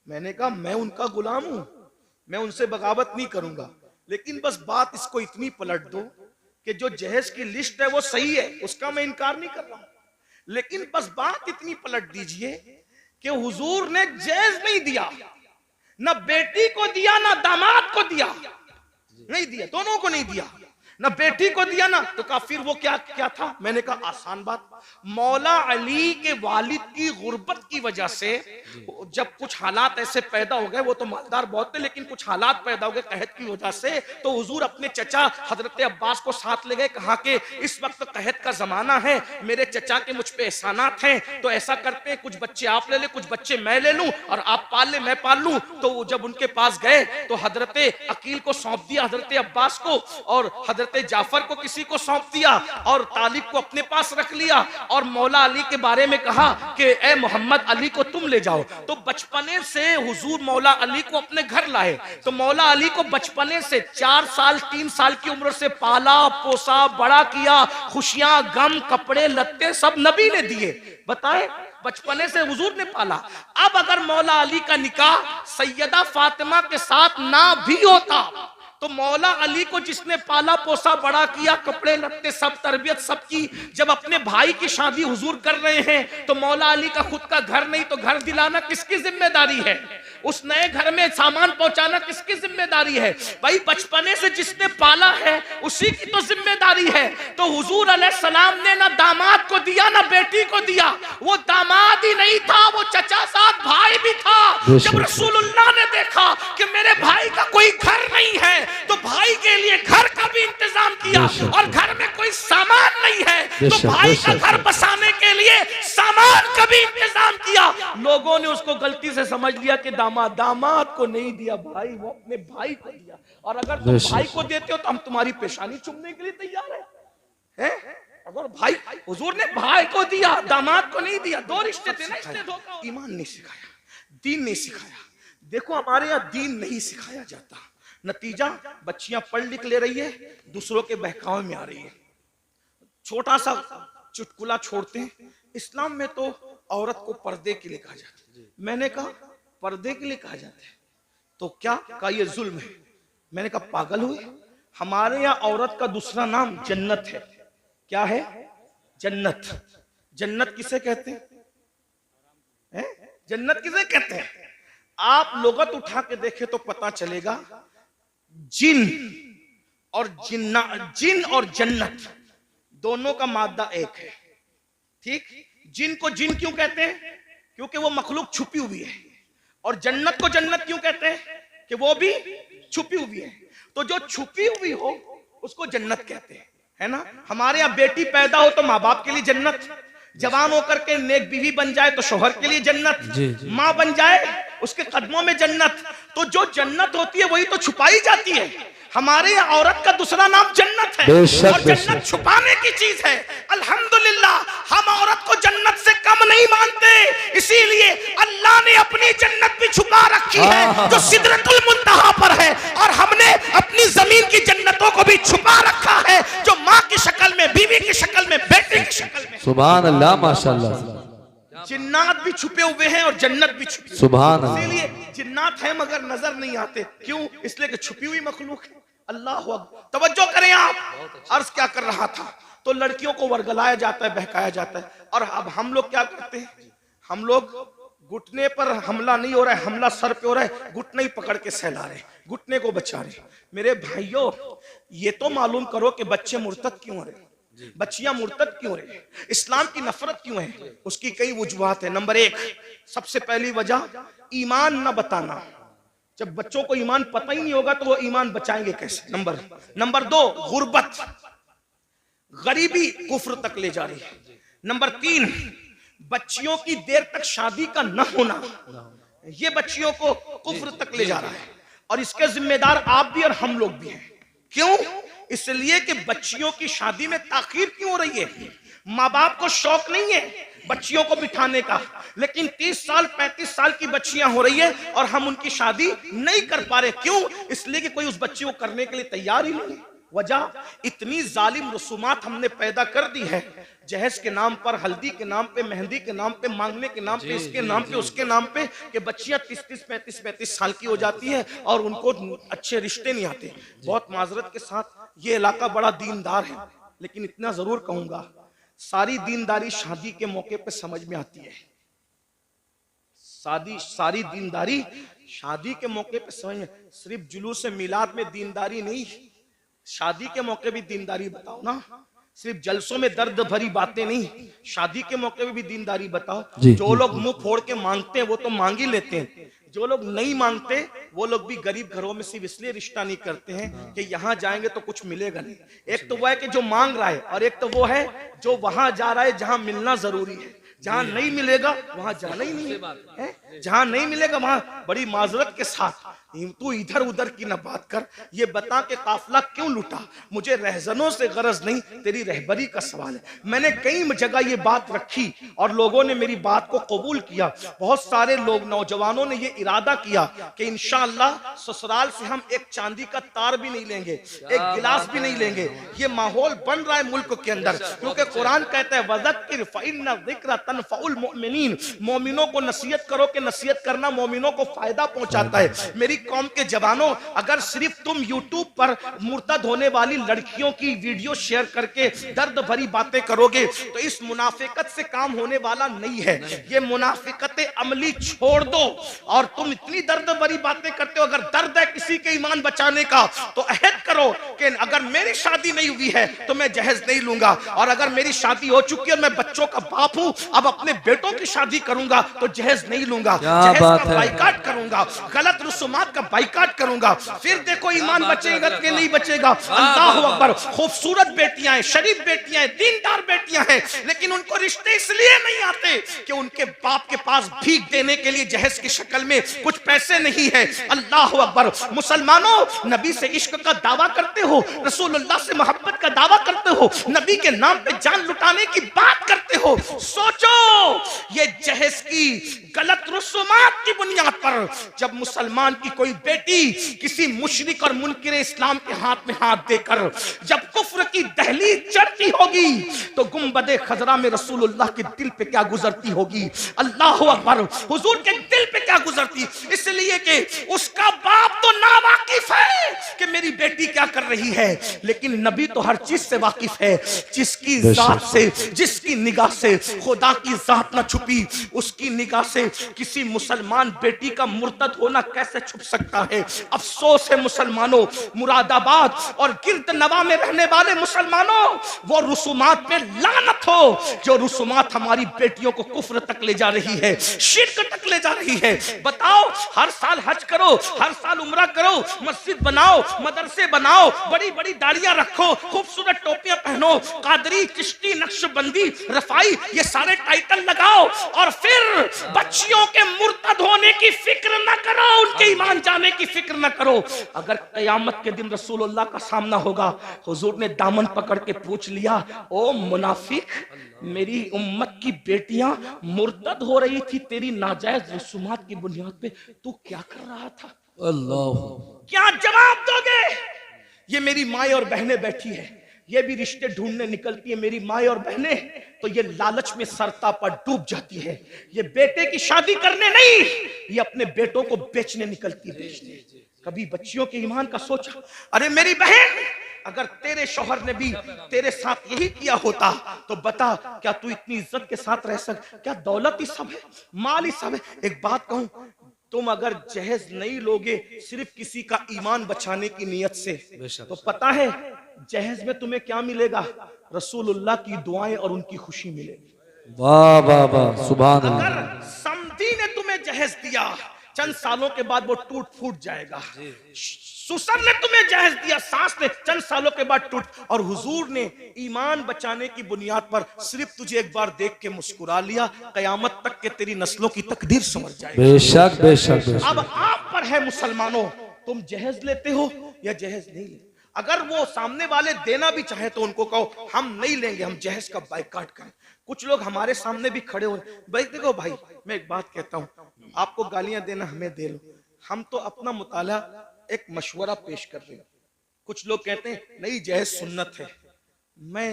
मैंने कहा मैं उनका गुलाम हूं, मैं उनसे बगावत नहीं करूंगा, लेकिन बस बात इसको इतनी पलट दो कि जो जहेज की लिस्ट है वो सही है, उसका मैं इनकार नहीं कर रहा हूं, लेकिन बस बात इतनी पलट दीजिए कि हुजूर ने जहेज नहीं दिया, ना बेटी को दिया ना दामाद को दिया, नहीं दिया, दोनों को नहीं दिया, ना बेटी को दिया ना, तो कहा फिर वो क्या क्या था? मैंने कहा आसान बात, मौला अली के वालिद की गुर्बत की वजह से जब कुछ हालात ऐसे पैदा हो गए, वो तो मालदार बहुत थे लेकिन कुछ हालात पैदा हो गए कहत की वजह से, तो हुजूर अपने चचा हजरत अब्बास को साथ ले गए, कहा कि इस वक्त कहत का जमाना है, मेरे चचा के मुझ पे एहसानात हैं, तो ऐसा करते हैं कुछ बच्चे आप ले ले, कुछ बच्चे मैं ले लूं, और आप पाल ले मैं पाल लूं। तो जब उनके पास गए तो हजरत अकील को सौंप दिया हजरत अब्बास को, और हजरत जाफर को किसी को सौंप दिया, और तालिब को अपने पास रख लिया, और मौला अली के बारे में कहा कि ए मोहम्मद अली को तुम ले जाओ। तो बचपने से हुजूर मौला अली को अपने घर लाए, तो मौला अली को बचपने से 4 साल 3 साल की उम्र से पाला पोसा बड़ा किया, खुशियां गम कपड़े लत्ते सब नबी ने दिए, बताए बचपने से हुजूर ने पाला। अब अगर मौला अली का निकाह सैयदा फातिमा के साथ ना भी होता तो मौला अली को जिसने पाला पोसा बड़ा किया, कपड़े लत्ते सब तरबियत सब की, जब अपने भाई की शादी हुजूर कर रहे हैं तो मौला अली का खुद का घर नहीं, तो घर दिलाना किसकी जिम्मेदारी है? उस नए घर में सामान पहुंचाना किसकी जिम्मेदारी है? भाई बचपने से जिसने पाला है उसी की तो जिम्मेदारी है। तो हुजूर अलैहिस्सलाम ने ना दामाद को दिया ना बेटी को दिया, वो दामाद ही नहीं था, वो चचा साथ भाई भी था। जब रसूलुल्लाह ने देखा कि मेरे भाई का कोई घर नहीं है, तो भाई के लिए घर का भी इंतजाम किया, और घर में कोई सामान नहीं है तो भाई का घर बसाने के लिए सामान का भी इंतजाम किया। लोगों ने उसको गलती से समझ लिया कि दामाद को नहीं दिया भाई, वो अपने भाई को दिया, और अगर तुम भाई को देते हो तो हम तुम्हारी पेशानी चूमने के लिए तैयार है? अगर भाई हुजूर ने भाई को दिया दामाद को नहीं दिया, दो रिश्ते थे ना, इसलिए धोखा। ईमान नहीं सिखाया, दीन नहीं सिखाया। देखो हमारे यहाँ दीन नहीं सिखाया जाता, नतीजा बच्चियां पढ़ लिख ले रही है, दूसरों के बहकावे में आ रही है। छोटा सा चुटकुला छोड़ते हैं, इस्लाम में तो औरत को पर्दे के लिए कहा जाता है। मैंने कहा पर्दे के लिए कहा जाता है तो क्या का ये जुल्म है? मैंने कहा पागल हुए, हमारे यहाँ औरत का दूसरा नाम जन्नत है। क्या है? जन्नत। जन्नत किसे कहते हैं? जन्नत किसे कहते हैं? आप लोगत उठा के देखे तो पता चलेगा, जिन और जन्नत दोनों का मादा एक है, ठीक? जिन को जिन क्यों कहते हैं? क्योंकि वो मखलूक छुपी हुई है, और जन्नत को जन्नत क्यों कहते हैं? कि वो भी छुपी हुई है। तो जो छुपी हुई हो उसको जन्नत कहते हैं, है ना? हमारे यहाँ बेटी पैदा हो तो माँ बाप के लिए जन्नत, जवान होकर के नेक बीवी बन जाए तो शोहर के लिए जन्नत, माँ बन जाए उसके कदमों में जन्नत। तो जो जन्नत होती है वही तो छुपाई जाती है। हमारे यहाँ औरत का दूसरा नाम जन्नत है, और जन्नत छुपाने की चीज है। अल्हम्दुलिल्लाह हम औरत को जन्नत से कम नहीं मानते, इसीलिए अल्लाह ने अपनी जन्नत भी छुपा रखी है जो सिदरतुल मुंतहा पर है, और हमने अपनी जमीन की जन्नतों को भी छुपा रखा है जो माँ की शक्ल में, बीवी की शक्ल में, बेटे की शक्ल में। सुभान अल्लाह, माशाअल्लाह। जिन्नात भी छुपे हुए हैं और जन्नत भी छुपी, सुभान अल्लाह। इसीलिए जिन्नात है मगर नजर नहीं आते। क्यों? इसलिए कि छुपी हुई मखलूक है। अल्लाह अकबर। तवज्जो करें आप। अर्ज क्या कर रहा था? तो लड़कियों को वर्गलाया जाता है, बहकाया जाता है, और अब हम लोग क्या करते हैं? हम लोग घुटने पर हमला नहीं हो रहा है, हमला सर पे हो रहा है, घुटने ही पकड़ के सहला रहे, घुटने को बचा रहे। मेरे भाइयों, ये तो मालूम करो कि बच्चे मुर्तद क्यों हो रहे, बच्चियां मुर्तद क्यों रहे, इस्लाम की नफरत क्यों है? उसकी कई वजूहात है। नंबर 1, सबसे पहली वजह ईमान न बताना। जब बच्चों को ईमान पता ही नहीं होगा तो वो ईमान बचाएंगे कैसे? नंबर 2, गुर्बत, गरीबी कुफ्र तक ले जा रही है। नंबर 3, बच्चियों की देर तक शादी का न होना, ये बच्चियों को कुफ्र तक ले जा रहा है, और इसके जिम्मेदार आप भी और हम लोग भी हैं। क्यों? इसलिए कि बच्चियों की शादी में ताखीर क्यों हो रही है? माँ बाप को शौक नहीं है बच्चियों को बिठाने का, लेकिन 30 साल 35 साल की बच्चियां हो रही है और हम उनकी शादी नहीं कर पा रहे। क्यों? इसलिए कि कोई उस बच्ची को करने के लिए तैयार ही नहीं है। वजह, इतनी जालिम रसूमात हमने पैदा कर दी है जहेज के नाम पर, हल्दी के नाम पे, मेहंदी के नाम पे, मांगने के नाम पे, इसके नाम पे, उसके नाम पे, कि बच्चियां 30-30, 35-35 साल की हो जाती है और उनको अच्छे रिश्ते नहीं आते। बहुत माजरत के साथ, ये इलाका बड़ा दीनदार है, लेकिन इतना जरूर कहूंगा, सारी दीनदारी शादी के मौके पे समझ में आती है। सारी दीनदारी शादी के मौके पे समझ में, सिर्फ जुलूस मिलाद में दीनदारी नहीं, शादी के मौके भी दीनदारी बताओ ना। सिर्फ जलसों में दर्द भरी बातें नहीं, शादी के मौके पे भी दीनदारी बताओ। जो लोग मुंह फोड़ के मांगते हैं वो तो मांग ही लेते हैं, जो लोग नहीं मांगते वो लोग भी गरीब घरों में सिर्फ इसलिए रिश्ता नहीं करते हैं कि यहाँ जाएंगे तो कुछ मिलेगा नहीं। एक तो वो है कि जो मांग रहा है, और एक तो वो है जो वहां जा रहा है जहां मिलना जरूरी है। जहां नहीं मिलेगा वहां जाना ही नहीं है, जहां नहीं मिलेगा वहां बड़ी माजरत के साथ तू इधर उधर की न बात कर, ये बता के काफिला क्यों लूटा। मुझे रहजनों से गरज नहीं, तेरी रहबरी का सवाल है। मैंने कई जगह ये बात रखी और लोगों ने मेरी बात को कबूल किया। बहुत सारे लोग, नौजवानों ने ये इरादा किया कि इंशाअल्लाह ससुराल से हम एक चांदी का तार भी नहीं लेंगे, एक गिलास भी नहीं लेंगे। ये माहौल बन रहा है मुल्क के अंदर, क्योंकि कुरान कहता है वज़क्किर फ़इन्न ज़िक्र तनफ़उल मुमिनीन, मोमिनों को नसीहत करो कि नसीहत करना मोमिनों को फायदा पहुंचाता है। मेरी कौम के जवानों, अगर सिर्फ तुम यूट्यूब पर मुर्तद होने वाली लड़कियों की वीडियो शेयर करके दर्द भरी बातें करोगे तो इस मुनाफिकत से काम होने वाला नहीं है। ये मुनाफिकत अमली छोड़ दो। और तुम इतनी दर्द भरी बातें करते हो, अगर दर्द है किसी के ईमान बचाने का तो अहद करो कि अगर मेरी शादी नहीं हुई है तो मैं जहेज नहीं लूंगा, और अगर मेरी शादी हो चुकी है, मैं बच्चों का बाप हूं, अब अपने बेटों की शादी करूंगा तो जहेज नहीं लूंगा, जहेज का बाइकाट करूंगा, गलत रसूमात का बाइकाट करूंगा। फिर देखो ईमान बचेगा कि नहीं बचेगा। अल्लाह अकबर। खूबसूरत बेटियां हैं, शरीफ बेटियां हैं, दीनदार बेटियां हैं, लेकिन उनको रिश्ते इसलिए नहीं आते कि उनके बाप के पास भीख देने के लिए जहेज की शक्ल में कुछ पैसे नहीं है। अल्लाह अकबर। मुसलमानों, नबी से इश्क का दावा करते हो, रसूलुल्लाह से मोहब्बत का दावा करते हो, नबी के नाम पे जान लुटाने की बात करते हो। सोचो, ये जहेज की गलत रसूमात की बुनियाद पर जब मुसलमान की कोई बेटी किसी मुशरिक और मुनकिर इस्लाम के हाथ में हाथ देकर जब कुफ्र की दहलीज चढ़ती होगी तो गुंबदे खजरा में रसूलुल्लाह के दिल पे क्या गुजरती होगी। अल्लाह अकबर। हुजूर के दिल पे क्या गुजरती, इसलिए कि उसका बाप तो नावाकिफ है कि मेरी बेटी क्या कर रही है, लेकिन नबी तो हर चीज से वाकिफ है। जिसकी जात से, जिसकी निगाह से खुदा की जात ना छुपी, उसकी निगाह से किसी मुसलमान बेटी का मुर्तद होना कैसे छुप सकता है। अफसोस है मुसलमानों, मुरादाबाद और गिरद नवा में रहने वाले मुसलमानों, वो रुसूमात पे लानत हो जो रुसूमात हमारी बेटियों को कुफ्र तक ले जा रही है, शिर्क तक ले जा रही है। बताओ, हर साल हज करो, हर साल उम्रा करो, मस्जिद बनाओ, मदरसे बनाओ, बड़ी बड़ी दाढ़ियां रखो, खूबसूरत टोपियां पहनो, कादरी, चिश्ती, नक्शबंदी, रफाई, ये सारे टाइटल लगाओ, और फिर बच्चियों के मुर्तद होने की फिक्र न करो, उनके ईमान जाने की फिक्र न करो। अगर कयामत के दिन रसूलुल्लाह का सामना होगा, हुजूर ने दामन पकड़ के पूछ लिया, ओ मुनाफिक, मेरी उम्मत की बेटियां मुर्तद हो रही थी तेरी नाजायज रसूमात की बुनियाद पे, तू क्या कर रहा था? अल्लाह, क्या जवाब दोगे? ये मेरी माएं और बहनें बैठी है, ये भी रिश्ते ढूंढने निकलती है। मेरी माएं और बहनें तो ये लालच में सरता पर डूब जाती है। ये बेटे की शादी करने नहीं, ये अपने बेटों को बेचने निकलती है। कभी बच्चियों के ईमान का सोचा? अरे मेरी बहन, अगर तेरे शौहर ने भी तेरे साथ यही किया होता तो बता, क्या तू इतनी इज्जत के साथ रह सकता? क्या दौलत ही सब है, माल ही सब है? एक बात कहूं, तुम अगर जहेज नहीं लोगे सिर्फ किसी का ईमान बचाने की नीयत से, तो पता है जहेज में तुम्हें क्या मिलेगा? रसूलुल्लाह की दुआएं और उनकी खुशी मिलेगी। वाह वाह वाह, सुभान अल्लाह। अगर समधी ने तुम्हें जहेज दिया, चंद सालों के बाद वो टूट फूट जाएगा। सुसर ने तुम्हें जहेज दिया, सास ने, चंद सालों के बाद टूट। और हुजूर ने ईमान बचाने की बुनियाद पर सिर्फ तुझे एक बार देख के मुस्कुरा लिया, कयामत तक के तेरी नस्लों की तकदीर समझ जाएगी। बेशक बेशक बेशक। अब आप पर है मुसलमानों, तुम जहेज लेते हो या जहेज नहीं लेते? अगर वो सामने वाले देना भी चाहे तो उनको कहो हम नहीं लेंगे, हम जहेज का बाइकाट करें। कुछ लोग हमारे सामने भी खड़े हो, भाई देखो भाई, मैं एक बात कहता हूँ, आपको गालियां देना हमें दे लो, हम तो अपना मुताला एक मशवरा पेश कर रहे हैं। कुछ लोग कहते हैं नहीं जहेज सुन्नत है। मैं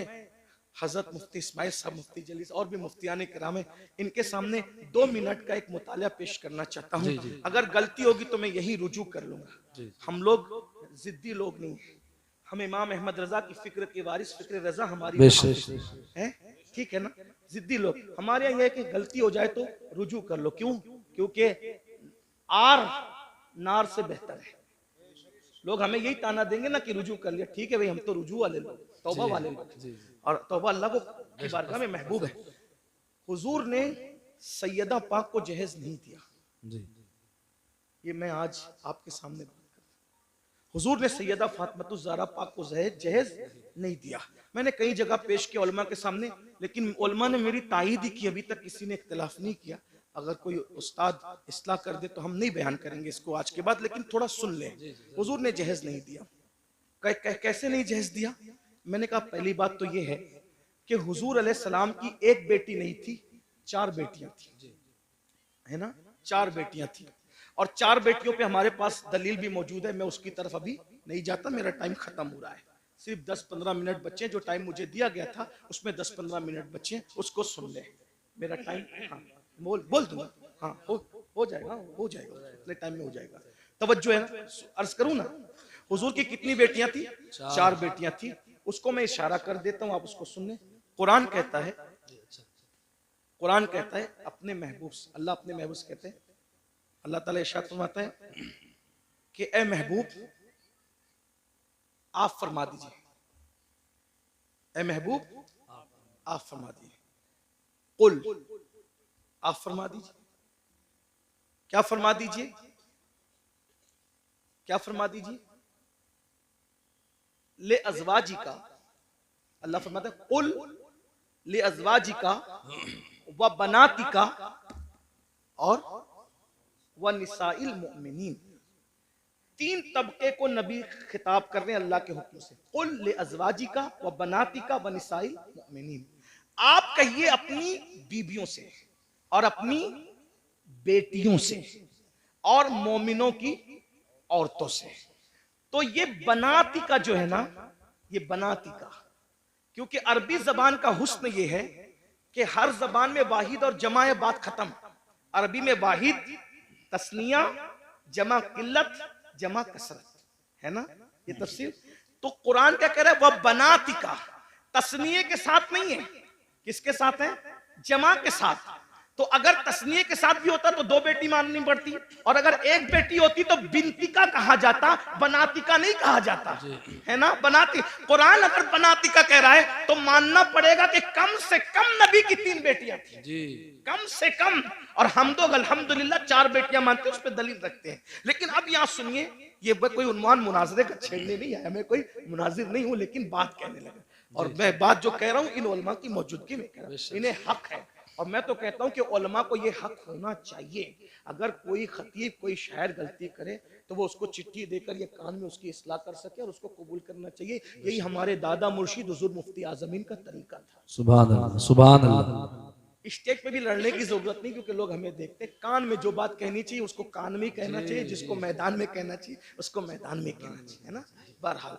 हजरत मुफ्ती इस्माइल साहब, मुफ्ती जलीस और भी मुफ्तियाने किराम है, इनके सामने 2 मिनट का एक मुताला पेश करना चाहता हूँ। अगर गलती होगी तो मैं यही रुजू कर लूंगा। हम लोग जिद्दी लोग नहीं है, हम इमाम अहमद रजा की फिक्र के वारिस, फिक्र रजा हमारी है, ठीक है ना। जिद्दी लोग हमारे यहाँ यह कि गलती हो जाए तो रुजू कर लो। क्यों? क्योंकि आर नार से बेहतर है। लोग हमें यही ताना देंगे ना कि रुजू कर लिया, ठीक है भाई, हम तो रुजू वाले लोग, तौबा वाले लोग, और तौबा अल्लाह को की बारगाह में महबूब है। हुजूर ने सैयदा पाक को जहेज नहीं दिया, ये मैं आज आपके सामने बात कर रहा हूं। हुजूर ने सैयदा फातिमा ज़हरा पाक को जहेज नहीं दिया। मैंने कई जगह पेश किया उलमा के सामने, लेकिन उलमा ने मेरी तायीद की, अभी तक किसी ने इख्तिलाफ नहीं किया। अगर कोई उस्ताद इस्लाह कर दे तो हम नहीं बयान करेंगे इसको आज के बाद, लेकिन थोड़ा सुन ले। हुजूर ने जहेज नहीं दिया। कैसे नहीं जहेज दिया? मैंने कहा पहली बात तो ये है कि हुजूर अलैहिस्सलाम की एक बेटी नहीं थी, 4 बेटियां थी, है ना, 4 बेटियां थी, और 4 बेटियों पे हमारे पास दलील भी मौजूद है। मैं उसकी तरफ अभी नहीं जाता, मेरा टाइम खत्म हो रहा है, सिर्फ 10-15 मिनट बच्चे, जो टाइम मुझे दिया गया था उसमें 10-15 मिनट बच्चे, उसको सुन ले। मेरा टाइम, हाँ बोल दूंगा, हाँ हो जाएगा, उतने टाइम में हो जाएगा। तवज्जो है ना, अर्ज करूं ना। हुजूर की कितनी बेटियां थी? 4 बेटियां थी। उसको मैं इशारा कर देता हूं, आप उसको सुन ले। कुरान कहता है, अपने महबूब, अल्लाह अपने महबूब से कहते हैं, अल्लाह ताला इरशाद फरमाता है कि ए महबूब आप फरमा दीजिए, ए महबूब आप फरमा दीजिए, कुल आप फरमा दीजिए। क्या फरमा दीजिए? क्या फरमा दीजिए? ले अज़वाजी का, अल्लाह फरमाता है कुल ले अज़वाजी का व बनाती का और व निसाइल मुमिनीन। 3 तबके को नबी खिताब कर रहे हैं अल्लाह के हुक्म से। कुल ले अज़वाजी का व बनाती का व निसाइल मुमिनीन, आप कहिए अपनी बीबियों से और अपनी बेटियों से और मोमिनों की औरतों से। तो ये बनाती का जो है ना, ये बनाती का, क्योंकि अरबी जबान का हुस्न ये है कि हर जबान में वाहिद और जमा है, बात खत्म। अरबी में वाहिद तस्निया, जमा किल्लत, जमा कसरत, है ना, ये तफसीर। तो कुरान क्या कह रहा है? वह बनाती का, तस्निये के साथ नहीं है, किसके साथ है? जमा के साथ। तो अगर तस्निये के साथ भी होता तो 2 बेटी माननी पड़ती, और अगर एक बेटी होती तो बिनतिका कहा जाता, बनातिका नहीं कहा जाता, है ना, बनाती। कुरान अगर बनातिका कह रहा है तो मानना पड़ेगा कि कम से कम नबी की 3 बेटियां थी जी, कम से कम। और हम तो अल्हम्दुलिल्लाह 4 बेटियां मानते हैं, उस पर दलील रखते हैं। लेकिन अब यहाँ सुनिए, ये कोई उन्वान मुनाजरे का छेड़ने नहीं आया, मैं कोई मुनाजिर नहीं हूं, लेकिन बात कहने लगा। और मैं बात जो कह रहा हूं इन उलमा की मौजूदगी में कह रहा हूं, इन्हें हक है। और मैं तो कहता हूं कि उलमा को ये हक होना चाहिए, अगर कोई खतीब, कोई शायर गलती करे तो वो उसको चिट्ठी देकर ये कान में उसकी इस्लाह कर सके और उसको कबूल करना चाहिए। यही हमारे दादा मुर्शिद हुजूर मुफ्ती आज़मीन का तरीका था। सुभान अल्लाह, सुभान अल्लाह। स्टेज पे भी लड़ने की जरूरत नहीं, क्योंकि लोग हमें देखते, कान में जो बात कहनी चाहिए उसको कान में कहना चाहिए, जिसको मैदान में कहना चाहिए उसको मैदान में कहना चाहिए, है ना। बहरहाल,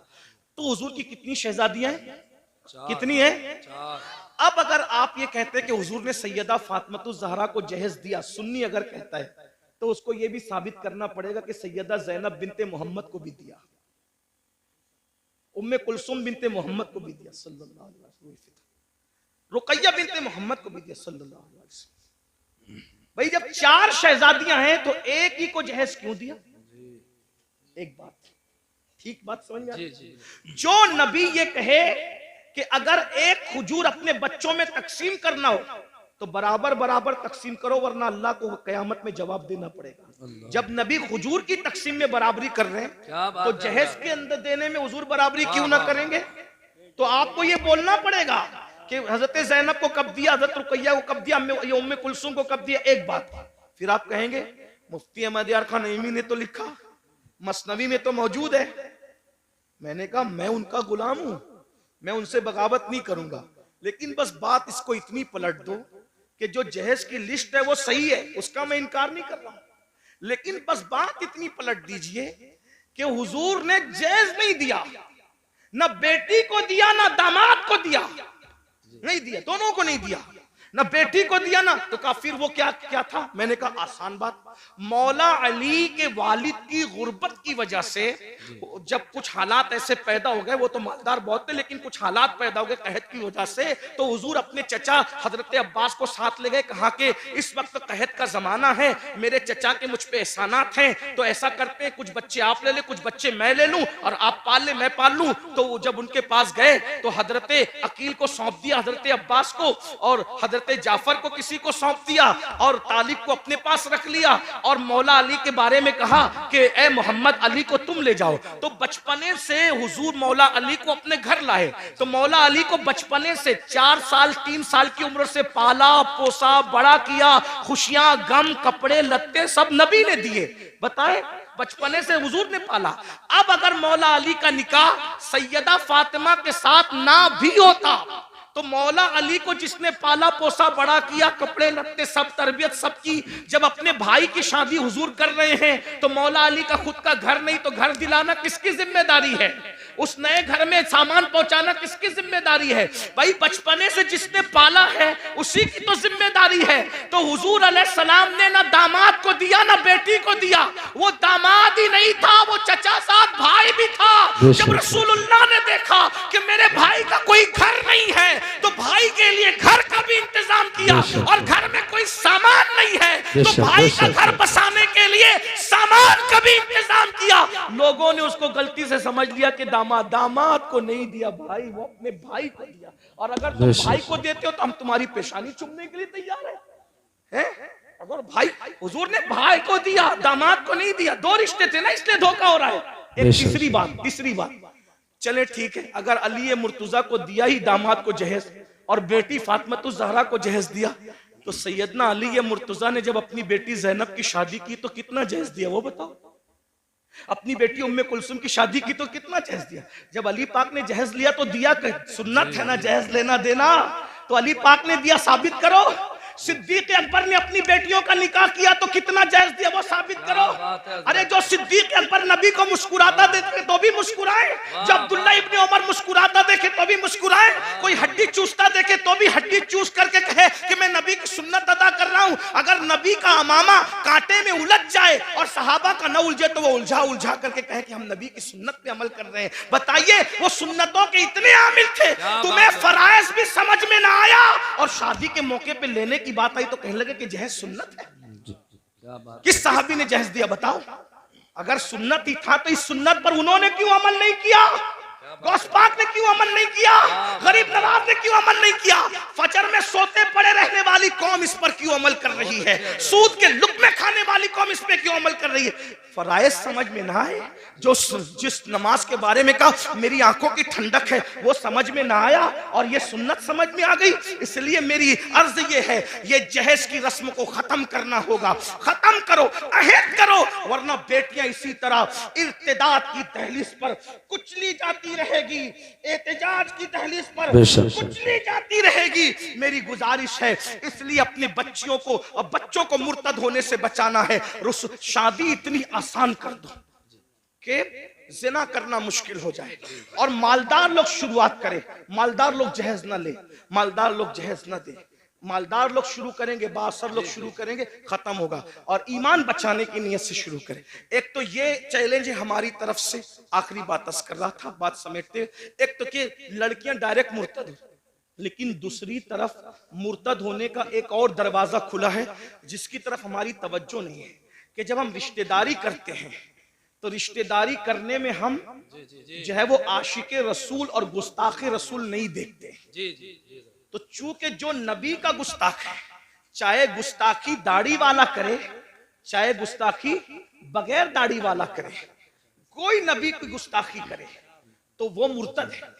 तो हुजूर की कितनी शहजादियां हैं? कितनी है? 4। अब अगर आप ये कहते हैं कि हुजूर ने सैयदा फातिमा ज़हरा को जहेज दिया, सुन्नी अगर कहता है, तो उसको ये भी साबित करना पड़ेगा कि सैयदा ज़ैनब बिनते मोहम्मद को भी दिया, उम्मे कुलसुम बिनते मोहम्मद को भी दिया सल्लल्लाहु अलैहि वसल्लम, रुकैया बिनते मोहम्मद को भी दिया सल्लल्लाहु अलैहि वसल्लम। भाई जब 4 शहजादियां हैं तो एक ही को जहेज क्यों दिया? एक बात, ठीक बात समझ में आई? जो नबी ये कहे कि अगर एक खजूर अपने बच्चों में तकसीम करना हो तो बराबर बराबर तकसीम करो, वरना अल्लाह को कयामत में जवाब देना पड़ेगा। जब नबी खजूर की तकसीम में बराबरी कर रहे हैं तो जहेज के अंदर देने में हुजूर बराबरी क्यों ना करेंगे? तो आपको ये बोलना पड़ेगा कि हजरत ज़ैनब को कब दिया, हजरत रुकैया को कब दिया, उम्मे कुलसुम को कब दिया। एक बात, फिर आप कहेंगे मुफ्ती अहमद यार खान नईमी ने तो लिखा, मसनवी में तो मौजूद है। मैंने कहा मैं उनका गुलाम हूं, मैं उनसे बगावत नहीं करूंगा, लेकिन बस बात इसको इतनी पलट दो कि जो जहेज की लिस्ट है वो सही है, उसका मैं इनकार नहीं कर रहा हूं, लेकिन बस बात इतनी पलट दीजिए कि हुजूर ने जहेज नहीं दिया, ना बेटी को दिया ना दामाद को दिया, नहीं दिया, दोनों को नहीं दिया। ना बेटी को दिया ना, तो कहा फिर वो क्या क्या था? मैंने कहा आसान बात, मौला अली के वालिद की गुर्बत की वजह से जब कुछ हालात ऐसे पैदा हो गए, वो तो मालदार बहुत थे लेकिन कुछ हालात पैदा हो गए कहत की वजह से, तो हुजूर अपने चचा हजरत अब्बास को साथ ले गए। कहा कि इस वक्त कहत का जमाना है, मेरे चचा के मुझ पे एहसानात हैं, तो ऐसा करते हैं कुछ बच्चे आप ले ले, कुछ बच्चे मैं ले लूं, और आप पाल ले मैं पाल लूं। तो जब उनके पास गए तो हजरत अकील को सौंप दिया हजरत अब्बास को, और हजरत जाफर को किसी को सौंप दिया, और तालिब को अपने पास रख लिया, और मौला अली के बारे में कहा कि ए मोहम्मद, अली को तुम ले जाओ। तो बचपने से हुजूर मौला अली को अपने घर लाए। तो मौला अली को बचपने से 4 साल 3 साल की उम्र से पाला पोसा बड़ा किया, खुशियां गम कपड़े लत्ते सब नबी ने दिए। बताए, बचपने से हुजूर ने पाला। अब अगर मौला अली का निकाह सैयदा फातिमा के साथ ना भी होता, तो मौला अली को जिसने पाला पोसा बड़ा किया, कपड़े लत्ते सब तरबियत सबकी, जब अपने भाई की शादी हुजूर कर रहे हैं, तो मौला अली का खुद का घर नहीं, तो घर दिलाना किसकी जिम्मेदारी है? उस नए घर में सामान पहुंचाना किसकी जिम्मेदारी है? भाई बचपने से जिसने पाला है उसी की तो जिम्मेदारी है। तो हुजूर अलैहिस्सलाम ने ना दामाद को दिया ना बेटी को दिया, वो दामाद ही नहीं था, वो चचा साथ भाई भी था। जब रसूलुल्लाह ने देखा कि मेरे भाई का कोई घर नहीं है, तो भाई के लिए घर का भी इंतजाम किया, और घर में कोई सामान नहीं है तो भाई का घर बसाने के लिए सामान का भी इंतजाम किया। लोगों ने उसको गलती से समझ लिया कि दामाद को नहीं दिया भाई, वो अपने भाई को दिया। और अगर तुम भाई को देते हो तो हम तुम्हारी पेशानी चूमने के लिए तैयार हैं? अगर भाई, हुजूर ने भाई को दिया दामाद को नहीं दिया, 2 रिश्ते थे ना, इसलिए धोखा हो रहा है। एक तीसरी बात, चले ठीक है, अगर अली मुर्तजा को दिया ही दामाद को जहेज, और बेटी फातिमा ज़हरा को जहेज दिया, तो सैयदना अली मुर्तजा ने जब अपनी बेटी ज़ैनब की शादी की तो कितना जहेज दिया वो बताओ? अपनी बेटी उम्मे कुलसुम की शादी की तो कितना जहेज दिया? जब अली पाक ने जहेज लिया तो दिया, सुन्नत है ना जहेज लेना देना, तो अली पाक ने दिया, साबित करो। सिद्दीक अकबर ने अपनी बेटियों का निकाह किया तो कितना जहेज दिया वो साबित करो। अरे जो सिद्दीक अकबर नबी को मुस्कुराता देखे तो भी मुस्कुराए, जब अब्दुल्ला इब्ने उमर मुस्कुराता देखे तो भी मुस्कुराए, कोई हड्डी चूसता देखे तो भी हड्डी चूस करके कहे कि मैं नबी की सुन्नत अदा कर रहा हूं। अगर नबी का अमामा कांटे में उलझ जाए और सहाबा का न उलझे तो वो उलझा करके कहे कि हम नबी की सुन्नत पे अमल कर रहे हैं। बताइए, वो सुन्नतों के इतने आमिल थे, तुम्हें फराइज भी समझ में ना आया, और शादी के मौके पे लेने की बात आई तो कहने लगे कि जहेज सुन्नत है। किस साहबी ने जहेज दिया बताओ? अगर सुन्नत ही था तो इस सुन्नत पर उन्होंने क्यों अमल नहीं किया? गौस पाक ने क्यों अमल नहीं किया? गरीब नवाज ने क्यों अमल नहीं किया? फजर में सोते पड़े रहने वाली कौम इस पर क्यों अमल कर रही है? सूद के लुक़्मे खाने वाली कौम इस पे क्यों अमल कर रही है? फराइज समझ में ना आए, जो जिस नमाज के बारे में कहा मेरी आंखों की ठंडक है वो समझ में ना आया, और ये सुन्नत समझ में आ गई। इसलिए मेरी अर्ज ये है, ये जहेज की रस्म को खत्म करना होगा, खत्म करो, अहद करो, वरना बेटियां इसी तरह इर्तिदाद की दहलीज पर कुचली जाती रहेगी, एहतजाज की दहलीज पर कुचली जाती रहेगी। मेरी गुजारिश है, इसलिए अपने बच्चियों को और बच्चों को मुर्तद होने से बचाना है। शादी इतनी आसान कर दो कि जिना करना मुश्किल हो जाए, और मालदार लोग शुरुआत करें, मालदार लोग जहेज ना ले, मालदार लोग जहेज ना दे, मालदार लोग शुरू करेंगे, बासर लोग शुरू करेंगे, खत्म होगा। और ईमान बचाने की नीयत से शुरू करें। एक तो ये चैलेंज है हमारी तरफ से, आखिरी बात अर्ज कर रहा था बात समेटते, एक तो कि लड़कियां डायरेक्ट मुर्तद हो, लेकिन दूसरी तरफ मुर्तद होने का एक और दरवाजा खुला है जिसकी तरफ हमारी तवज्जो नहीं है, कि जब हम रिश्तेदारी करते हैं तो रिश्तेदारी करने में हम जो है वो आशिके रसूल और गुस्ताखे रसूल नहीं देखते। तो चूंकि जो नबी का गुस्ताख है, चाहे गुस्ताखी दाढ़ी वाला करे चाहे गुस्ताखी बगैर दाढ़ी वाला करे, कोई नबी की गुस्ताखी करे तो वो मुर्तद है।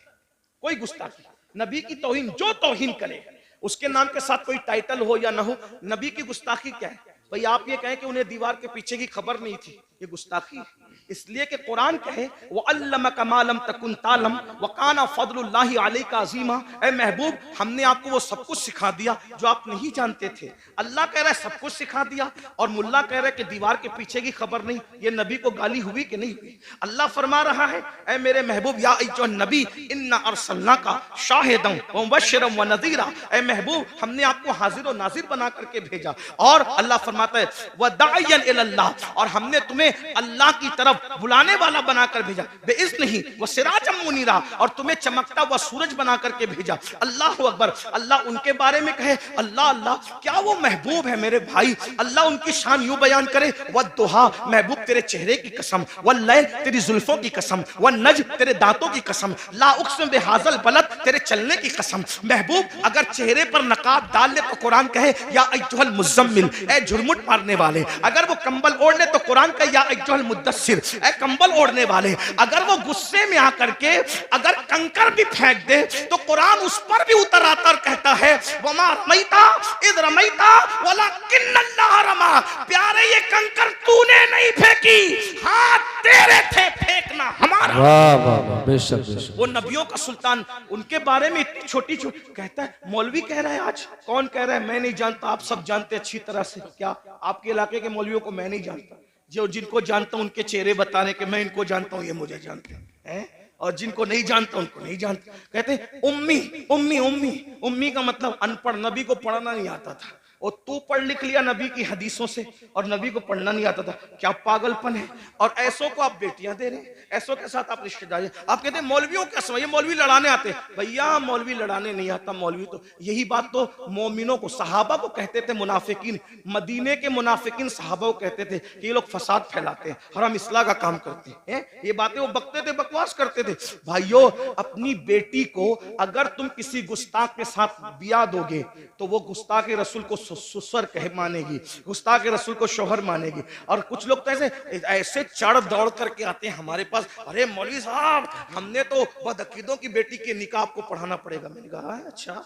कोई गुस्ताखी, नबी की तौहीन, जो तौहीन करे उसके नाम के साथ कोई टाइटल हो या ना हो, नबी की गुस्ताखी क्या है? भाई आप ये कहें कि उन्हें दीवार के पीछे की खबर नहीं थी, ये गुस्ताखी। इसलिए कि कुरान कहे वो अल्लमका मा लम तकुन तालम व काना फदलुल्लाहि अलैका अज़ीमा। ए महबूब, हमने आपको वो सब कुछ सिखा दिया जो आप नहीं जानते थे। अल्लाह कह रहा है सब कुछ सिखा दिया, और मुल्ला कह रहा है कि दीवार के पीछे की खबर नहीं। ये नबी को गाली हुई कि नहीं हुई? अल्लाह फरमा रहा है, ए मेरे महबूब, या अय्युहन नबी इन्ना अर्सलनाका शाहिदन व मुबश्शिरन व नज़ीरा। ए महबूब, हमने आपको हाजिर और नाजिर बना करके भेजा। और अल्लाह फरमाता है व दाइयन इलल्लाह, और हमने तुम्हें अल्लाह की तरफ बुलाने वाला बनाकर भेजा। बेइज़्निही व सिराजम मुनीरा, और तुम्हें चमकता हुआ सूरज बना करके भेजा। अल्लाह अकबर। अल्लाह उनके बारे में कहे, अल्लाह अल्लाह, क्या वो महबूब है मेरे भाई? अल्लाह उनकी शान यूं बयान करे, वद्दुहा, महबूब तेरे चेहरे की कसम, वल्लैल, तेरी जुल्फों की कसम, वन्नज्म, तेरे दांतों की कसम, ला उक़सिम बिहाज़ल बलद, तेरे चलने की कसम। महबूब अगर चेहरे पर नकाब डाल ले तो कुरान कहे या अय्युहल मुज़म्मिल, ए झुरमुट मारने वाले। अगर वो कंबल ओढ़ ले तो कुरान कहे या अय्युहल मुद्दस्सिर, ए कंबल ओढ़ने वाले। अगर वो गुस्से में आकर के अगर कंकर भी फेंक दे तो कुरान उस पर भी उतर आता और कहता है वमा रमैता इज़ रमैता वलाकिन्नल्लाह रमा। प्यारे, ये कंकर तूने नहीं फेंकी, हाथ तेरे थे, फेंकना हमारा। वाह वाह वाह, बेशक बेशक। वो नबियों का सुल्तान, उनके बारे में इतनी छोटी छोटी कहता है। मौलवी कह रहा है, आज कौन कह रहा है मैं नहीं जानता? आप सब जानते अच्छी तरह से। क्या आपके इलाके के मौलवियों को मैं नहीं जानता? जो जिनको जानता हूं उनके चेहरे बताने के मैं इनको जानता हूं, ये मुझे जानते हैं, और जिनको नहीं जानता उनको नहीं जानता। कहते हैं उम्मी उम्मी उम्मी। उम्मी का मतलब अनपढ़, नबी को पढ़ना नहीं आता था। और तू पढ़ लिख लिया नबी की हदीसों से, और नबी को पढ़ना नहीं आता था। क्या पागलपन है? और ऐसों को आप बेटियां दे रहे हैं, ऐसों के साथ आप रिश्तेदारी। आप कहते हैं मौलवियों का समय, ये मौलवी लड़ाने आते। भैया मौलवी लड़ाने नहीं आता। मौलवी तो, यही बात तो मोमिनों को, सहाबा को कहते थे मुनाफिकीन। मदीने के मुनाफिकीन सहाबा को कहते थे कि ये लोग फसाद फैलाते हैं और हम इस्लाह का काम करते हैं। ये बातें वो बकते थे, बकवास करते थे। भाइयों, अपनी बेटी को अगर तुम किसी गुस्ताख के साथ बिया दोगे तो वो गुस्ताख रसूल को ससुर कह मानेगी, गुस्ताख रसूल को शोहर मानेगी। और कुछ लोग तो ऐसे चढ़ दौड़ करके आते हैं हमारे पास, अरे मौलवी साहब हमने तो बदअकीदों की बेटी के निकाह आपको पढ़ाना पड़ेगा। मैंने कहा अच्छा,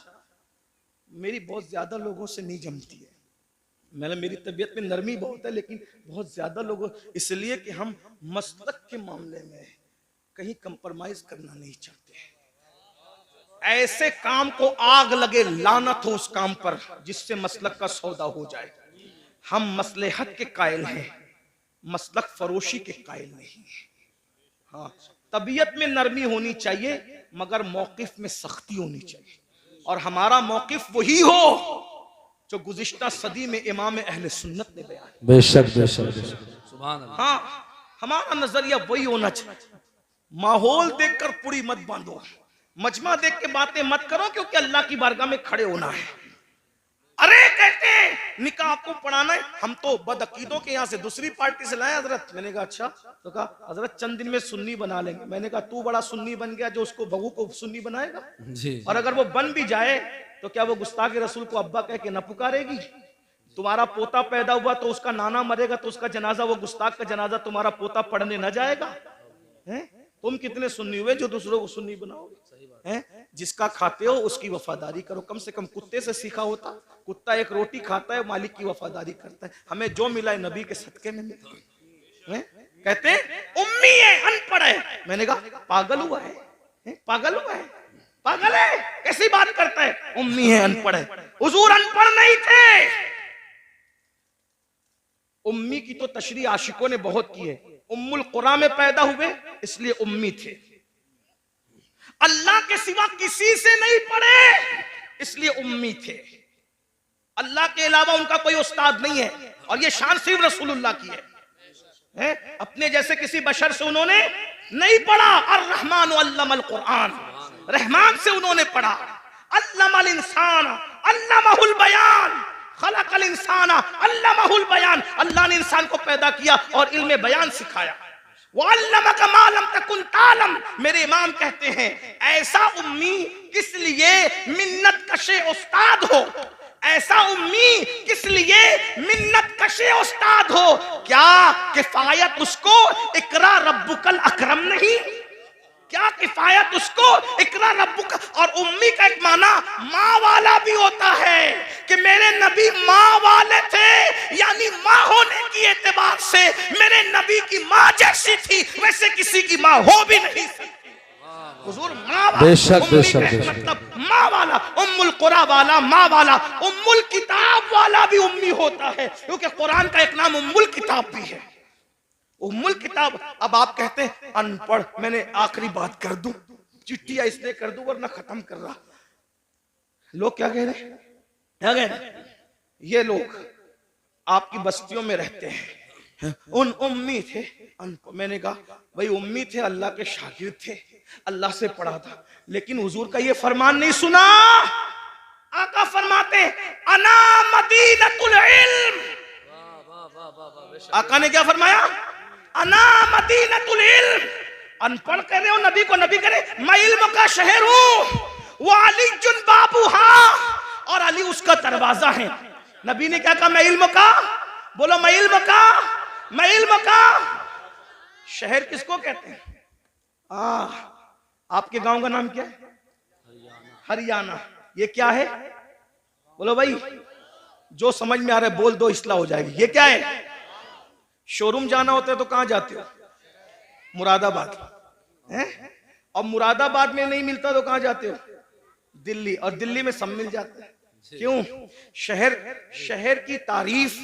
मेरी बहुत ज्यादा लोगों से नहीं जमती है। मैंने, मेरी तबीयत में नरमी बहुत है, लेकिन बहुत ज्यादा लोगों, इसलिए कि हम मसलक के मामले में कहीं कंप्रोमाइज करना नहीं चाहते। ऐसे काम को आग लगे, लानत हो उस काम पर जिससे मसलक का सौदा हो जाए। हम मसलहत के कायल हैं, मसलक फरोशी के कायल नहीं। हाँ, तबीयत में नरमी होनी चाहिए मगर मौकिफ में सख्ती होनी चाहिए। और हमारा मौकिफ वही हो जो गुज़िश्ता सदी में इमाम अहले सुन्नत ने बयान। बेशक बेशक सुभान अल्लाह। हाँ, हमारा नजरिया वही होना चाहिए। माहौल देखकर पूरी मत बांधो, मजमा देख के बातें मत करो, क्योंकि अल्लाह की बारगाह में खड़े होना है। अरे कहते हैं निकाह आपको पढ़ाना है, हम तो बदअकीदों के यहाँ से दूसरी पार्टी से लाए हजरत। मैंने कहा अच्छा, तो कहा हजरत चंद दिन में सुन्नी बना लेंगे। मैंने कहा तू बड़ा सुन्नी बन गया जो उसको बहू को सुन्नी बनाएगा जी। और अगर वो बन भी जाए तो क्या वो गुस्ताख रसूल को अब्बा कह के न पुकारेगी? तुम्हारा पोता पैदा हुआ तो उसका नाना मरेगा तो उसका जनाजा, वो गुस्ताख का जनाजा तुम्हारा पोता पढ़ने न जाएगा? है? तुम कितने सुन्नी हुए जो दूसरों को सुन्नी बनाओगे? जिसका खाते हो उसकी वफादारी करो। कम से कम कुत्ते से सीखा होता। कुत्ता एक रोटी खाता है, मालिक की वफादारी करता है। हमें जो मिला है नबी के सदके में मिला है। कहते हैं उम्मी है, अनपढ़ है। मैंने कहा पागल हुआ है, पागल हुआ है, पागल है, कैसी बात करता है? उम्मी है, अनपढ़ है। हुजूर अनपढ़ नहीं थे। उम्मी की तो तशरीह आशिकों ने बहुत की है। उम्मुल कुरा में पैदा हुए इसलिए उम्मी थे। अल्लाह के सिवा किसी से नहीं पढ़े इसलिए उम्मी थे। अल्लाह के अलावा उनका कोई उस्ताद नहीं है, और ये शान सिर्फ रसूलुल्लाह की है। अपने जैसे किसी बशर से उन्होंने नहीं पढ़ा। अर्रहमान अल्लमल कुरान, रहमान से उन्होंने पढ़ा। अल्लमल इंसान अल्लमहुल बयान, खलकल इंसान अल्लमहुल बयान। अल्लाह ने इंसान को पैदा किया और इल्म बयान सिखाया। वअल्लमका मा लम तकुन तालम। मेरे इमाम कहते हैं ऐसा उम्मी किस लिए मिन्नत कशे उस्ताद हो, ऐसा उम्मी किस लिए मिन्नत कशे उस्ताद हो। क्या किफायत उसको इकरा रब्बुकल अकरम नहीं? क्या किफायत उसको इकरा रब्बुक। और उम्मी का एक माना माँ वाला भी होता है कि मेरे नबी माँ वाले थे, यानी माँ होने की एतबार से मेरे नबी नबी की माँ जैसी थी वैसे किसी की माँ हो भी नहीं सकती। हुजूर माँ वाला, बेशक, उम्मी बेशक, में, बेशक। मतलब माँ वाला, उम्मुल कुरा वाला, माँ वाला, उम्मुल किताब वाला भी उम्मी होता है, क्योंकि कुरान का एक नाम उम्मुल किताब भी है, उम्मुल किताब। अब आप कहते हैं अनपढ़, मैंने आखिरी बात कर दूं, चिट्ठियां इसलिए कर दूं वरना खत्म कर रहा। लोग क्या कह रहे हैं, क्या कह रहे हैं? ये लोग आपकी बस्तियों में रहते हैं, उन उम्मी थे, मैंने कहा भाई उम्मी थे, अल्लाह के शागिर्द थे, अल्लाह से पढ़ा था, लेकिन हुजूर का ये फरमान नहीं सुना। आका फरमाते अना मदीनतुल इल्म, आका ने क्या फरमाया, अना मदीनतुल इल्म। अनपढ़ कह रहे हो नबी को, नबी करे मैं इल्म का शहर हूं, वो अली जुन बाबू हाँ, और अली उसका दरवाजा है। नबी ने क्या कहा, मैं इल्म का, बोलो मैं इल्म का, मैं इल्म का शहर किसको कहते हैं? आपके गांव का नाम क्या है? हरियाणा। ये क्या है? बोलो भाई, जो समझ में आ रहा है बोल दो, इस्लाह हो जाएगी। ये क्या है? शोरूम जाना होता है तो कहां जाते हो? मुरादाबाद है? और मुरादाबाद में नहीं मिलता तो कहां जाते हो? दिल्ली। और दिल्ली में सब मिल जाता है। क्यों? शहर की तारीफ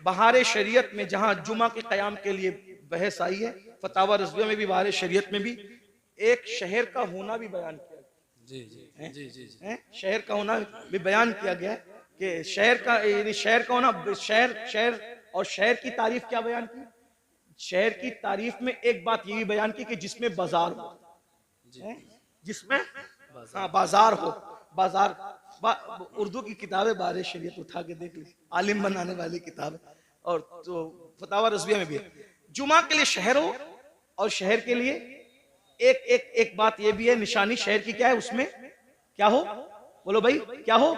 बहार शरीयत में, जहां जुमा के कयाम के लिए बहस आई है, फतावा रज़विया में भी, बहार शरीयत में भी एक शहर का होना भी बयान किया गया। जी। शहर का होना भी बयान किया गया है कि शहर का होना, शहर और शहर की तारीफ क्या बयान की? शहर की तारीफ में एक बात ये भी बयान की कि जिसमें बाजार हो, जिसमें बाजार हो। बाजार उर्दू की किताब है, बारे शरीयत उठा के देख ली, आलिम बनाने वाली किताब है। और तो फतावा रज़विया में भी है, जुमा के लिए शहर हो और शहर के लिए एक बात ये भी है, निशानी शहर की क्या है, उसमें क्या हो? बोलो भाई क्या हो?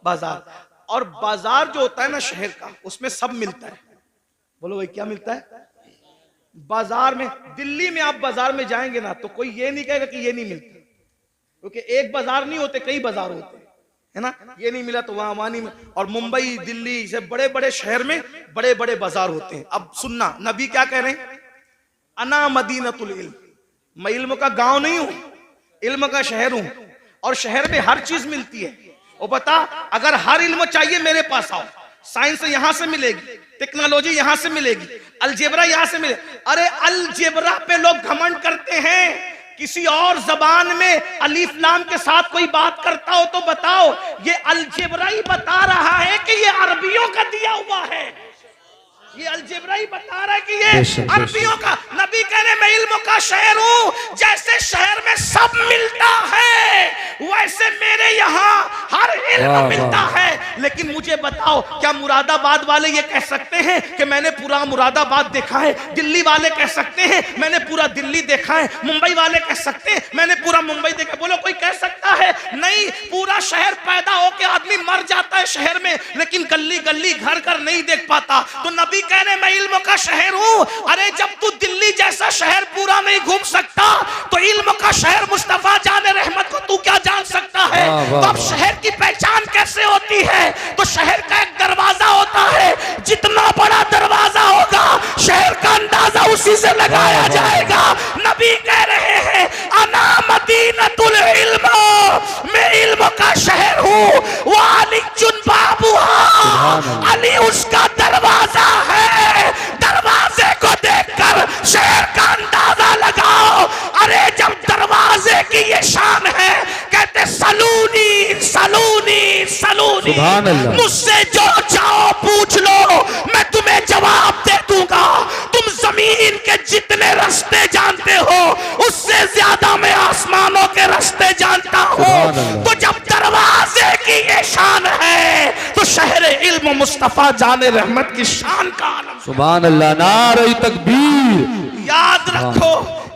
बाजार। और बाजार जो होता है ना शहर का, उसमें सब मिलता है। बोलो भाई क्या मिलता है? बाजार में। दिल्ली में आप बाजार में जाएंगे ना तो कोई ये नहीं कहेगा कि ये नहीं मिलता, क्योंकि एक बाजार नहीं होते, कई बाजार होते हैं, है ना? ये नहीं मिला तो वहां नहीं मिला। और मुंबई, दिल्ली से बड़े बड़े शहर में बड़े बड़े बाजार होते हैं। अब सुनना, नबी क्या कह रहे हैं, अना मदीनतुल इल्म, मैं इल्म का गांव नहीं हूं, इल्म का शहर हूं, और शहर में हर चीज मिलती है। वो बता, अगर हर इल्म चाहिए मेरे पास आओ, साइंस यहां से मिलेगी, टेक्नोलॉजी यहां से मिलेगी, अलजेब्रा यहां से मिले। अरे अलजेब्रा पे लोग घमंड करते हैं, किसी और जबान में अलीफ लाम के साथ कोई बात करता हो तो बताओ, ये अलजेब्रा ही बता रहा है कि ये अरबियों का दिया हुआ है, ये अलजेब्रा ही बता रहा है कि ये अरबियों का। नबी कहने मैं इल्म का शहर हूं, जैसे शहर में सब मिलता है वैसे मेरे यहाँ हर इल्म मिलता है। लेकिन मुझे बताओ, क्या मुरादाबाद वाले ये कह सकते हैं कि मैंने पूरा मुरादाबाद देखा है? दिल्ली वाले कह सकते हैं मैंने पूरा दिल्ली देखा है? मुंबई वाले कह सकते हैं मैंने पूरा मुंबई देखा? बोलो कोई कह सकता है? नहीं। पूरा शहर पैदा होके आदमी मर जाता है शहर में, लेकिन गली गली घर घर नहीं देख पाता। तो नबी कहने मैं इल्म का शहर हूं। अरे जब तू दिल्ली जैसा शहर पूरा नहीं घूम सकता तो इल्म का शहर मुस्तफा जाने रहमत को तू क्या जान सकता है? तो अब शहर की पहचान कैसे होती है? तो शहर का एक दरवाजा होता है, जितना बड़ा दरवाजा होगा शहर का अंदाजा उसी से लगाया जाएगा। नबी कह रहे हैं अना मदीनतुल इल्म, मैं इल्म का शहर हूं, वो अली जुन बाबूहा, अली उसका दरवाजा है। दरवाजे को देखकर शहर का अंदाजा लगाओ। अरे जब दरवाजे की ये शान है, कहते सलूनी सलूनी सलूनी, मुझसे जो चाहो पूछ लो मैं तुम्हें जवाब दे दूंगा। तुम जमीन के जितने रास्ते जानते हो उससे ज्यादा मैं आसमानों के रास्ते जानता हूं। तो जब दरवाजे की ये शान है तो शहर इल्म मुस्तफा जाने रहमत की शान का आलम। सुभान अल्लाह, नारे तकबीर। याद रखो,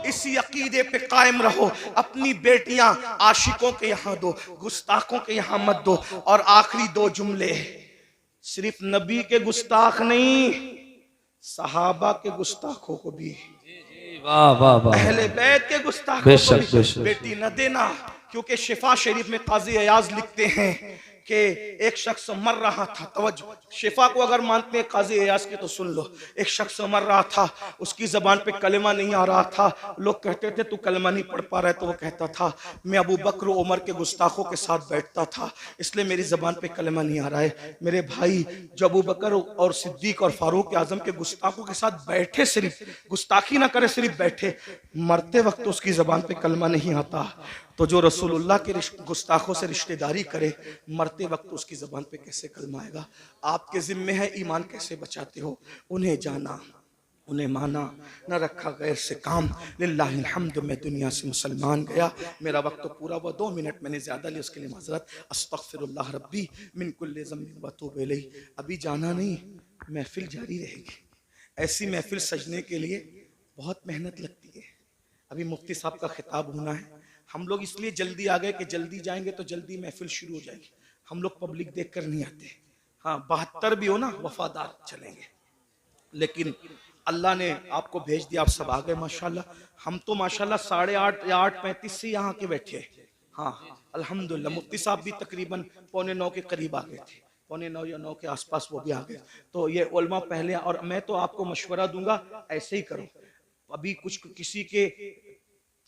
इसी अकीदे पे कायम रहो। अपनी बेटियां आशिकों के यहाँ दो, गुस्ताखों के यहाँ मत दो। और आखिरी दो जुमले, सिर्फ नबी के गुस्ताख नहीं, सहाबा के गुस्ताखों को भी, वाह वाह वाह, अहले बैत के गुस्ताखों को भी बेटी न देना। क्योंकि शिफा शरीफ में काजी अयाज लिखते हैं कि एक शख्स मर रहा था। तवज्जो, शिफा को अगर मानते हैं काजी इयास की तो सुन लो। एक शख्स मर रहा था, उसकी जबान पे कलमा नहीं आ रहा था। लोग कहते थे तू कलमा नहीं पढ़ पा रहा है, तो वो कहता था मैं अबू बकर उमर के गुस्ताखों के साथ बैठता था, इसलिए मेरी जबान पे कलमा नहीं आ रहा है। मेरे भाई, जो अबू बकर और सिद्दीक और फारूक आजम के गुस्ताखों के साथ बैठे, सिर्फ गुस्ताखी ना करे, सिर्फ बैठे, मरते वक्त उसकी जबान पे कलमा नहीं आता, तो जो रसूलुल्लाह के गुस्ताखों से रिश्तेदारी करे, मरते वक्त उसकी जबान पे कैसे कलमा आएगा? आपके जिम्मे है ईमान कैसे बचाते हो। उन्हें जाना, उन्हें माना, न रखा गैर से काम। लिल्लाहिल हम्द, मैं दुनिया से मुसलमान गया। मेरा वक्त तो पूरा हुआ, 2 मिनट मैंने ज्यादा लिया, उसके लिए माजरत। अस्तगफिरुल्लाह रब्बी मिन कुल्लि ज़ंबिन व अतूबु इलैह। अभी जाना नहीं, महफिल जारी रहेगी। ऐसी महफिल सजने के लिए बहुत मेहनत लगती है। अभी मुफ्ती साहब का खिताब होना है, हम लोग इसलिए जल्दी आ गए कि जल्दी जाएंगे तो जल्दी महफिल शुरू हो जाएगी। हम लोग पब्लिक देख कर नहीं आते। हाँ, 72 भी हो ना, वफादार चलेंगे। लेकिन अल्लाह ने आपको भेज दिया, आप सब आ गए माशाल्लाह। हम तो माशाल्लाह 8:30 या 8:35 से यहाँ के बैठे हैं। हाँ अल्हम्दुलिल्लाह, मुफ्ती साहब भी तकरीबन 8:45 के करीब आ गए थे, 8:45 या 9 के आसपास वो भी आ गए। तो ये उलमा पहले, और मैं तो आपको मशवरा दूंगा ऐसे ही करो। अभी कुछ किसी के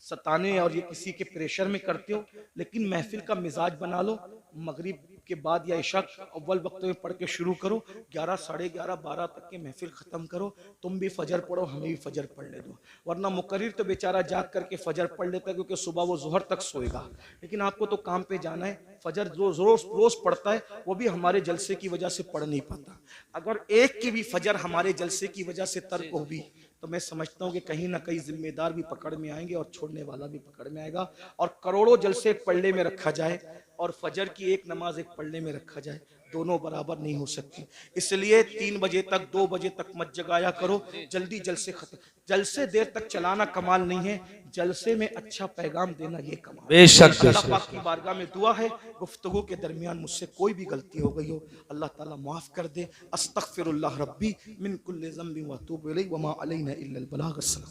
सताने और ये किसी के प्रेशर में करते हो, लेकिन महफिल का मिजाज बना लो। मगरिब के बाद या इशा अव्वल वक्त में पढ़ के शुरू करो, 11, 11:30, 12 तक के महफिल ख़त्म करो। तुम भी फजर पढ़ो, हमें भी फजर पढ़ ले दो, वरना मुकर्रिर तो बेचारा जाग करके फजर पढ़ लेता है, क्योंकि सुबह वो जोहर तक सोएगा। लेकिन आपको तो काम पे जाना है। फजर जो रोज रोज पढ़ता है, वो भी हमारे जलसे की वजह से पढ़ नहीं पाता। अगर एक की भी फजर हमारे जलसे की वजह से तर्क होगी, तो मैं समझता हूँ कि कहीं ना कहीं जिम्मेदार भी पकड़ में आएंगे और छोड़ने वाला भी पकड़ में आएगा। और करोड़ों जलसे एक पल्ले में रखा जाए और फजर की एक नमाज एक पल्ले में रखा जाए, दोनों बराबर नहीं हो सकती। इसलिए 3 बजे तक, 2 बजे तक मत जगाया करो, जल्दी जलसे खत्म। जलसे देर तक चलाना कमाल नहीं है, जलसे में अच्छा पैगाम देना ये कमाल। बेशक अल्लाह पाक की बारगाह में दुआ है, गुफ्तगू के दरमियान मुझसे कोई भी गलती हो गई हो, अल्लाह ताला माफ कर दे। अस्तगफिरुल्लाह रब्बी मिन कुल्लि ज़ंबिन व अतूबु इलैहि व मा अलैना इल्लल बलाग। अस्सलाम।